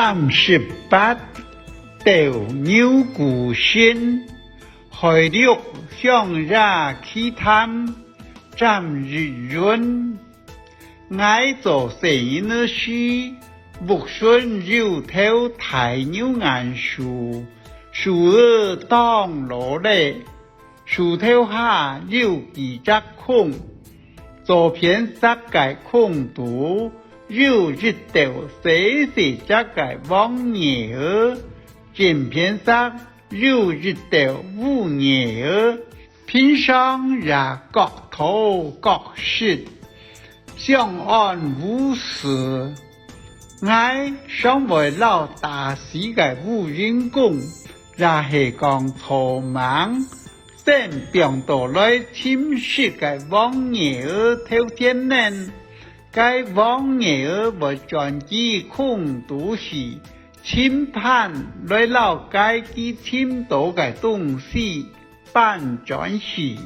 38斗牛骨心，海陆向ra khí tham，占日润。爱做生的事，不顺绕头太牛眼树，树儿当落来，树头下有几只空，左边三界空读。有日头细细只个往年儿，前片上有日头5年儿，平常也各头各事，相安无事。我上为老大师个无人工，也是讲错忙，先变到来侵蚀个往年儿头天人。该往年儿为专机空读时，侵犯来老该机侵到个东西办专时，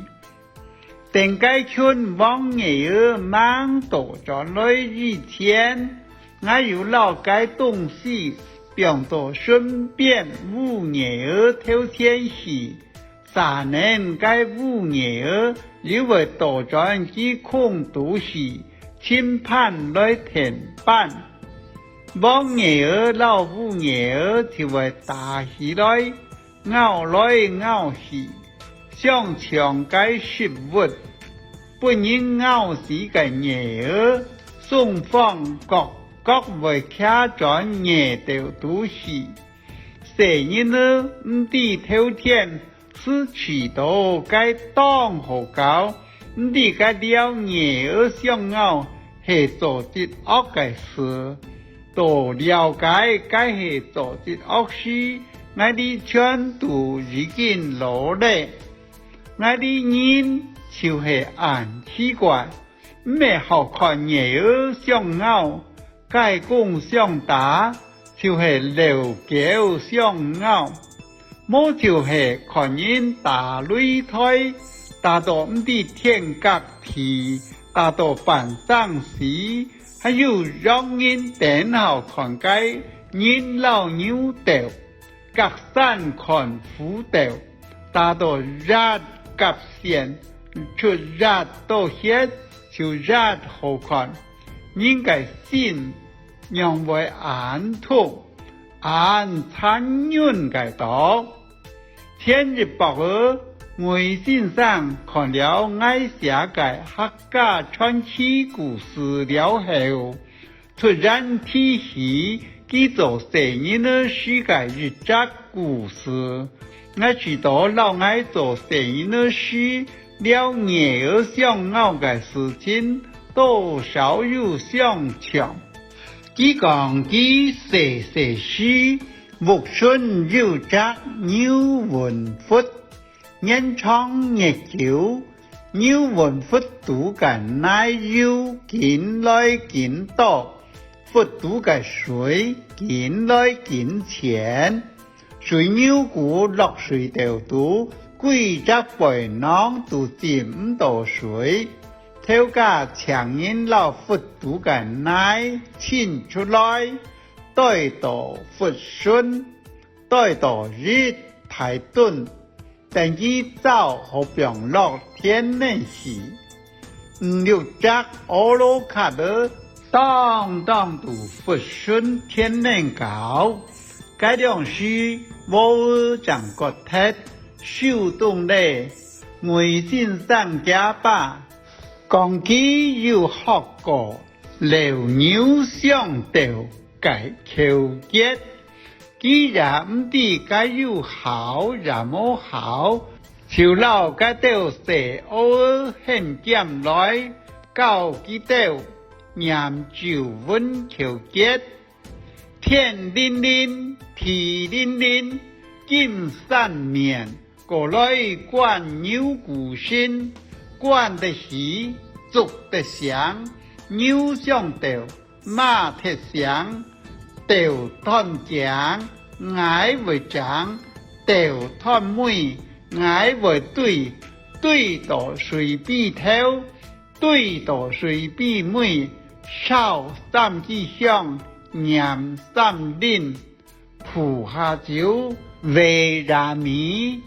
但该群往年儿忙到转来以前，我有老该东西变到顺便5年儿头天时，3年该5年儿因为到专机空读时。侵犯来填办，往年儿老5年儿就会打起来，咬来咬去，想抢该食物，不能咬死个年儿，双方各为卡转年头都是，谁人呢？地头天是渠道该当好高。你个了年儿想要是做啲恶嘅事，都了解该是做啲恶事，我哋全都已經落嚟，我哋人就是按奇怪，咩好看年兒想拗，該講想打，就是留腳想拗，冇就是看人打擂台。打到啲天隔皮，打到板上時，還有讓人等候看街，人老牛頭，隔山看虎頭，打到熱夾線，出熱到血，就熱好看，人嘅心讓為安痛，安參遠嘅道，天日白兒。微信上看了愛寫嘅客家傳奇故事了後，突然提起記做生意的世界一則故事。我知道老愛做生意的事，了年兒想拗嘅事情，多少有相像。佢講佢細事，木順有則牛文佛。年長日久，牛文佛度嘅奶油見來見到，佛度嘅水見來見前，水牛股落水頭度，幾隻背囊都浸唔到水，頭家強人老佛度嘅奶濺出來，對到佛順，對到日太頓。但佢早好變落天然時，5、6隻奧羅卡的當都不順天然高，該兩是無掌國鐵手動的微信上家吧，講佢有學過流牛上頭該口結。既然唔知該有好也冇好，就老個到時偶爾很減來，搞幾到念就溫口結，天靈靈，地靈靈，金山面過來灌牛骨心，灌得喜，足得香，牛上頭，馬鐵香。豆湯醬，愛為醬；豆湯妹，愛為對；對到水比頭，對到水比妹；少3支香，念三令，菩下酒为รา米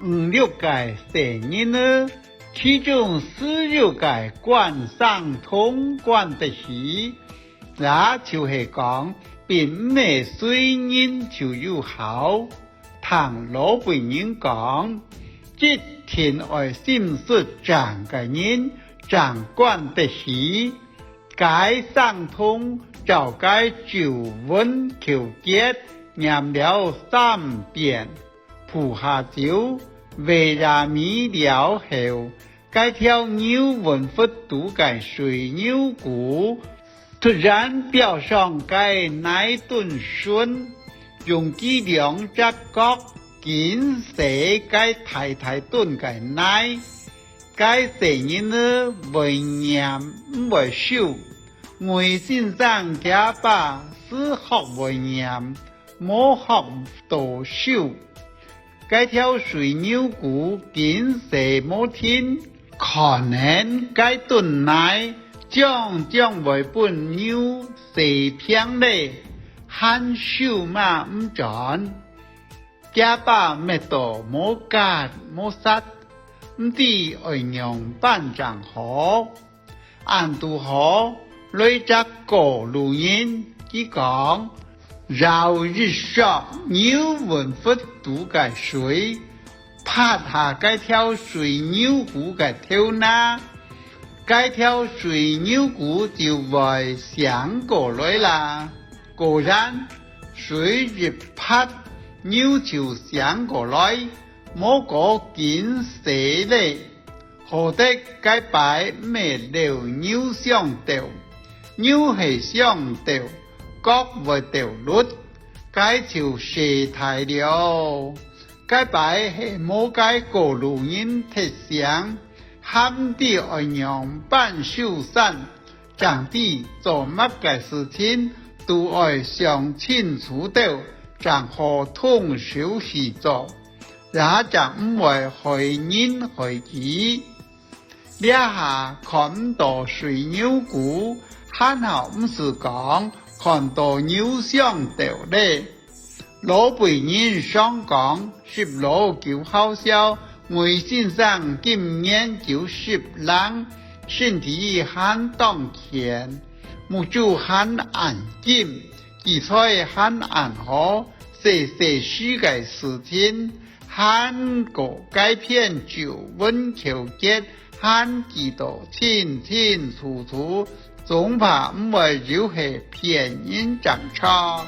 ，5、6届成人呢，其中4、6屆观上通观得喜，也就是讲，并未虽然就有效。唐老辈人讲，即天爱心术长嘅人，长观得喜，解上通就解照温求结，念了3遍，菩下酒为รา米了後，該條牛文佛度嘅水牛骨，突然表上該乃頓順，用幾兩隻角緊寫該太太頓嘅乃，該成人呢為念唔為修，外先生家把是學為念，冇學到修。該條水牛骨緊寫冇聽，可能該頓乃將為本牛寫偏咧，喊修嘛唔準，家把咩到冇格冇實，唔知愛用班長好，按度好，累則個錄音，佢講。繞日上牛文佛度嘅水，拍下該條水牛骨嘅頭那，該條水牛骨就會上過來啦。果然，水一拍，牛就上過來，冇個緊死咧。何得該擺咩留牛上吊，牛係上吊。各為掉率，該就射太了。該擺係冇該個錄音貼上，喊啲愛用辦修缮，長啲做乜嘅事情都愛想清楚到，然後通宵時做，也就唔會害人害己。呢下看到水牛骨，還好唔是講。看到牛上吊咧，老輩人想講10老就好笑，魏先生今年90郎，身體很當前，目睭很安靜，記載很安好，細事嘅事情，很個改變就溫求結，很記得清清楚楚。總怕唔會留下偏因爭吵。